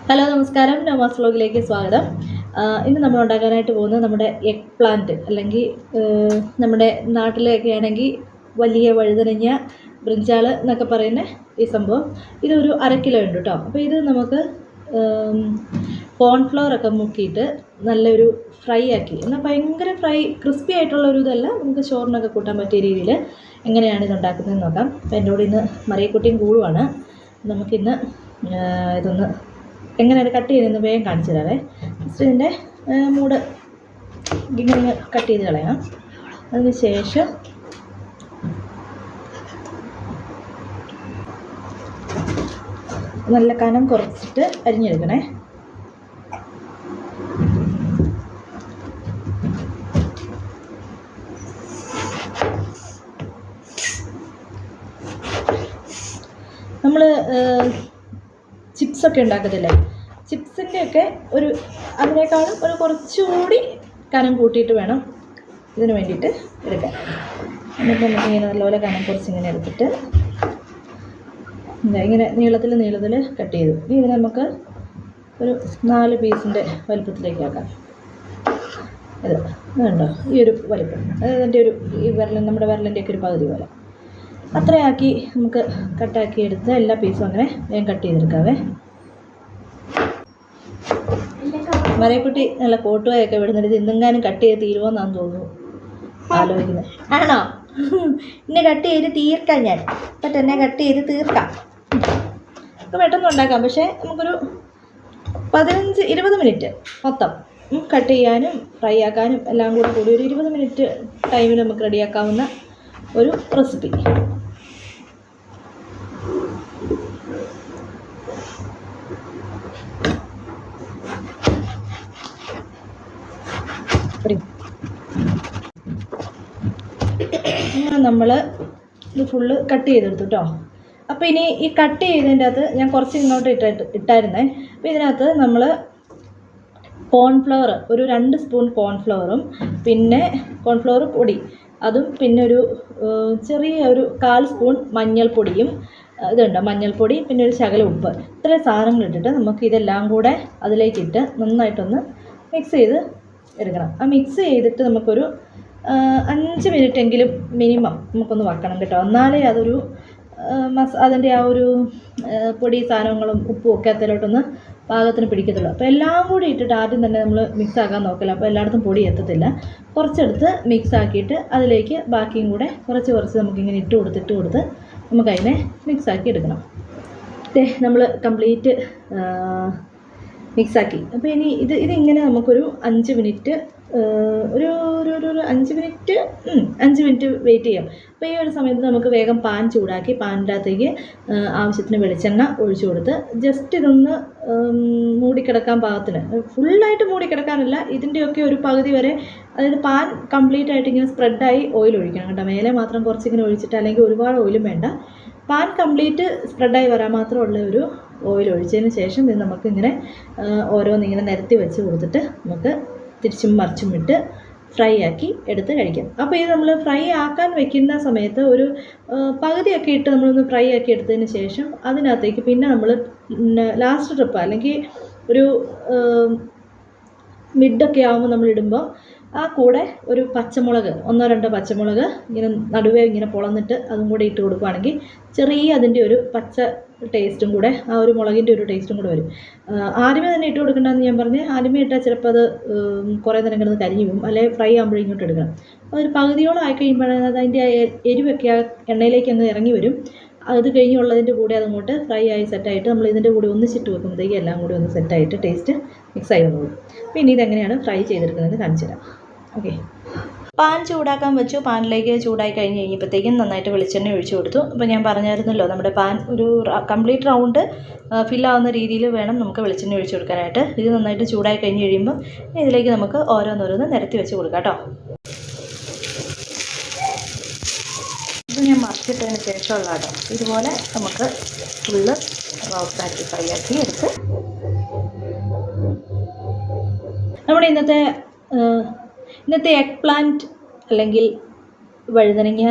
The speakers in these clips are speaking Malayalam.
ഹലോ നമസ്കാരം, നവാസ് വ്ലോഗിലേക്ക് സ്വാഗതം. ഇന്ന് നമ്മൾ ഉണ്ടാക്കാനായിട്ട് പോകുന്നത് നമ്മുടെ എഗ് പ്ലാന്റ്, അല്ലെങ്കിൽ നമ്മുടെ നാട്ടിലൊക്കെ ആണെങ്കിൽ വലിയ വഴുതനങ്ങ, ബ്രിഞ്ചാൾ എന്നൊക്കെ പറയുന്ന ഈ സംഭവം. ഇതൊരു 1/2 കിലോ ഉണ്ട് കേട്ടോ. അപ്പോൾ ഇത് നമുക്ക് കോൺഫ്ലവറൊക്കെ മുക്കിയിട്ട് നല്ലൊരു ഫ്രൈ ആക്കി, എന്നാൽ ഭയങ്കര ക്രിസ്പി ആയിട്ടുള്ള ഒരു ഇതല്ല, നമുക്ക് ചോറിനൊക്കെ കൂട്ടാൻ പറ്റിയ രീതിയിൽ എങ്ങനെയാണ് ഇത് ഉണ്ടാക്കുന്നതെന്ന് നോക്കാം. അപ്പോൾ എൻ്റെ കൂടെ ഇന്ന് മറിയക്കുട്ടിയും കൂടുവാണ്. നമുക്കിന്ന് ഇതൊന്ന് എങ്ങനെയാണ് കട്ട് ചെയ്തതെന്ന് വേഗം കാണിച്ചു തരാവേ. ഫസ്റ്റ് ഇതിൻ്റെ മൂട് ഇങ്ങനെ കട്ട് ചെയ്ത് കളയാം. അതിന് ശേഷം നല്ല കനം കുറച്ചിട്ട് അരിഞ്ഞെടുക്കണേ. നമ്മൾ ചിപ്സൊക്കെ ഉണ്ടാക്കത്തില്ലേ, ചിപ്സിൻ്റെയൊക്കെ അതിനേക്കാളും കുറച്ചുകൂടി കനം കൂട്ടിയിട്ട് വേണം ഇതിന് വേണ്ടിയിട്ട് എടുക്കാൻ. എന്നിട്ട് നമുക്ക് ഇങ്ങനെ നല്ലപോലെ കനം കുറച്ചിങ്ങനെ എടുത്തിട്ട് ഇങ്ങനെ നീളത്തിൽ കട്ട് ചെയ്തു. ഇതിന് നമുക്ക് ഒരു 4 പീസിൻ്റെ വലുപ്പത്തിലേക്ക് ആക്കാം. ഇത് കണ്ടോ, ഈ ഒരു വലുപ്പം, അതിൻ്റെ നമ്മുടെ വിരലിൻ്റെയൊക്കെ ഒരു പകുതി പോലെ അത്രയാക്കി നമുക്ക് കട്ടാക്കി എടുത്ത് എല്ലാ പീസും അങ്ങനെ വേഗം കട്ട് ചെയ്തെടുക്കാവേ. മറിയക്കുട്ടി നല്ല കോട്ടുവായൊക്കെ വിടുന്നിട്ട് ഇന്നെങ്ങാനും കട്ട് ചെയ്ത് തീരുമോയെന്നാന്ന് തോന്നുന്നു ആലോചിക്കുന്നത്. ആണോ? ഇന്നെ കട്ട് ചെയ്ത് തീർക്കാം, ഞാൻ ഇപ്പം തന്നെ കട്ട് ചെയ്ത് തീർക്കാം. ഇപ്പോൾ പെട്ടെന്ന് ഉണ്ടാക്കാം, പക്ഷേ നമുക്കൊരു 15-20 മിനിറ്റ് മൊത്തം കട്ട് ചെയ്യാനും ഫ്രൈ ആക്കാനും എല്ലാം കൂടി ഒരു 20 മിനിറ്റ് ടൈമിൽ നമുക്ക് റെഡിയാക്കാവുന്ന ഒരു റെസിപ്പി. നമ്മൾ ഇത് ഫുള്ള് കട്ട് ചെയ്തെടുത്തു കേട്ടോ. അപ്പോൾ ഇനി ഈ കട്ട് ചെയ്തതിൻ്റെ അകത്ത് ഞാൻ കുറച്ച് ഇങ്ങോട്ട് ഇട്ടായിരുന്നേ. അപ്പോൾ ഇതിനകത്ത് നമ്മൾ കോൺഫ്ലവർ, ഒരു 2 സ്പൂൺ കോൺഫ്ലവറും പിന്നെ കോൺഫ്ലവർ പൊടി അതും, പിന്നെ ഒരു ചെറിയ ഒരു 1/4 സ്പൂൺ മഞ്ഞൾപ്പൊടിയും, മഞ്ഞൾപ്പൊടി, പിന്നെ ഒരു ശകലം ഉപ്പ്, ഇത്രയും സാധനങ്ങൾ ഇട്ടിട്ട് നമുക്ക് ഇതെല്ലാം കൂടെ അതിലേക്കിട്ട് നന്നായിട്ടൊന്ന് മിക്സ് ചെയ്ത് എടുക്കണം. ആ മിക്സ് ചെയ്തിട്ട് നമുക്കൊരു 5 മിനിറ്റെങ്കിലും മിനിമം നമുക്കൊന്ന് വെക്കണം കേട്ടോ. എന്നാലേ അതൊരു അതിൻ്റെ ആ ഒരു പൊടി സാധനങ്ങളും ഉപ്പും ഒക്കെ അതിലോട്ടൊന്ന് പാകത്തിന് പിടിക്കത്തുള്ളൂ. അപ്പോൾ എല്ലാം കൂടി ഇട്ടിട്ട് ആദ്യം തന്നെ നമ്മൾ മിക്സ് ആക്കാൻ നോക്കില്ല, അപ്പോൾ എല്ലായിടത്തും പൊടി എത്തത്തില്ല. കുറച്ചെടുത്ത് മിക്സ് ആക്കിയിട്ട് അതിലേക്ക് ബാക്കിയും കൂടെ കുറച്ച് നമുക്കിങ്ങനെ ഇട്ട് കൊടുത്ത് നമുക്കതിനെ മിക്സാക്കി എടുക്കണം. നമ്മൾ കംപ്ലീറ്റ് മിക്സാക്കി. അപ്പോൾ ഇനി ഇതിങ്ങനെ നമുക്കൊരു 5 മിനിറ്റ് ഒരു 5 മിനിറ്റ് വെയിറ്റ് ചെയ്യാം. അപ്പോൾ ഈ ഒരു സമയത്ത് നമുക്ക് വേഗം പാൻ ചൂടാക്കി പാനിൻ്റെ അകത്തേക്ക് ആവശ്യത്തിന് വെളിച്ചെണ്ണ ഒഴിച്ചു കൊടുത്ത് ജസ്റ്റ് ഇതൊന്ന് മൂടിക്കിടക്കാൻ പാകത്തിന്, ഫുള്ളായിട്ട് മൂടിക്കിടക്കാനല്ല, ഇതിൻ്റെയൊക്കെ ഒരു പകുതി വരെ, അതായത് പാൻ കംപ്ലീറ്റ് ആയിട്ട് ഇങ്ങനെ സ്പ്രെഡായി ഓയിൽ ഒഴിക്കണം കേട്ടോ. മേലെ മാത്രം കുറച്ചിങ്ങനെ ഒഴിച്ചിട്ട്, അല്ലെങ്കിൽ ഒരുപാട് ഓയിലും വേണ്ട, പാൻ കംപ്ലീറ്റ് സ്പ്രെഡായി വരാൻ മാത്രമുള്ള ഒരു ഓയിൽ ഒഴിച്ചതിന് ശേഷം ഇത് നമുക്കിങ്ങനെ ഓരോന്നിങ്ങനെ നിരത്തി വെച്ച് കൊടുത്തിട്ട് നമുക്ക് തിരിച്ചും മറിച്ചും ഇട്ട് ഫ്രൈ ആക്കി എടുത്ത് കഴിക്കാം. അപ്പോൾ ഇത് നമ്മൾ ഫ്രൈ ആക്കാൻ വെക്കുന്ന സമയത്ത് ഒരു പകുതിയൊക്കെ ഇട്ട് നമ്മളൊന്ന് ഫ്രൈ ആക്കി എടുത്തതിന് ശേഷം അതിനകത്തേക്ക് പിന്നെ നമ്മൾ ലാസ്റ്റ് ട്രിപ്പ്, അല്ലെങ്കിൽ ഒരു മിഡൊക്കെ ആകുമ്പോൾ നമ്മളിടുമ്പോൾ ആ കൂടെ ഒരു പച്ചമുളക്, 1-2 പച്ചമുളക് ഇങ്ങനെ നടുവേ ഇങ്ങനെ പൊളന്നിട്ട് അതും കൂടെ ഇട്ട് കൊടുക്കുകയാണെങ്കിൽ ചെറിയ അതിൻ്റെ ഒരു പച്ച ടേസ്റ്റും കൂടെ, ആ ഒരു മുളകിൻ്റെ ഒരു ടേസ്റ്റും കൂടെ വരും. ആദ്യമേ തന്നെ ഇട്ട് കൊടുക്കണ്ടെന്ന് ഞാൻ പറഞ്ഞ്, ആദ്യമേ ഇട്ടാൽ ചിലപ്പോൾ അത് കുറേ നേരം കിടന്ന് കരിഞ്ഞു പോകും, അല്ലെങ്കിൽ ഫ്രൈ ആകുമ്പോഴും ഇങ്ങോട്ട് എടുക്കണം. അതൊരു പകുതിയോളം ആയിക്കഴിയുമ്പോഴാണ് അതിൻ്റെ എരിവൊക്കെ ആ എണ്ണയിലേക്ക് അങ്ങ് ഇറങ്ങി വരും. അത് കഴിഞ്ഞുള്ളതിൻ്റെ കൂടെ അതങ്ങോട്ട് ഫ്രൈ ആയി സെറ്റായിട്ട് നമ്മൾ ഇതിൻ്റെ കൂടെ ഒന്നിച്ചിട്ട് വെക്കുമ്പോഴത്തേക്ക് എല്ലാം കൂടി ഒന്ന് സെറ്റായിട്ട് ടേസ്റ്റ് മിക്സായി വന്നോളും. പിന്നെ ഇതെങ്ങനെയാണ് ഫ്രൈ ചെയ്തെടുക്കുന്നത് കാണിച്ചു തരാം. ഓക്കെ, പാൻ ചൂടാക്കാൻ വെച്ചു. പാനിലേക്ക് ചൂടായി കഴിഞ്ഞപ്പോഴത്തേക്കും നന്നായിട്ട് വെളിച്ചെണ്ണ ഒഴിച്ചു കൊടുത്തു. അപ്പോൾ ഞാൻ പറഞ്ഞായിരുന്നല്ലോ, നമ്മുടെ പാൻ ഒരു കംപ്ലീറ്റ് റൗണ്ട് ഫില്ലാവുന്ന രീതിയിൽ വേണം നമുക്ക് വെളിച്ചെണ്ണ ഒഴിച്ചു കൊടുക്കാനായിട്ട്. ഇത് നന്നായിട്ട് ചൂടായി കഴിയുമ്പോൾ ഇതിലേക്ക് നമുക്ക് ഓരോന്നോരോന്ന് നിരത്തി വെച്ച് കൊടുക്കാം കേട്ടോ. ഇത് ഞാൻ മറിച്ചിട്ടതിന് ശേഷമുള്ള കേട്ടോ. ഇതുപോലെ നമുക്ക് ഫുള്ള് റോസ്റ്റാക്കി ഫ്രൈ ആക്കി എടുത്ത് നമ്മുടെ ഇന്നത്തെ എഗ് പ്ലാന്റ് അല്ലെങ്കിൽ വഴുതനങ്ങ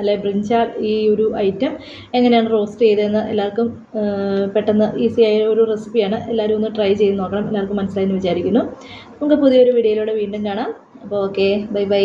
അല്ലെ ബ്രിഞ്ചാൾ ഈ ഒരു ഐറ്റം എങ്ങനെയാണ് റോസ്റ്റ് ചെയ്തതെന്ന് എല്ലാവർക്കും പെട്ടെന്ന് ഈസിയായ ഒരു റെസിപ്പിയാണ്. എല്ലാവരും ഒന്ന് ട്രൈ ചെയ്ത് നോക്കണം. എല്ലാവർക്കും മനസ്സിലായെന്ന് വിചാരിക്കുന്നു. നമുക്ക് പുതിയൊരു വീഡിയോയിലൂടെ വീണ്ടും കാണാം. അപ്പോൾ ഓക്കെ, ബൈ ബൈ.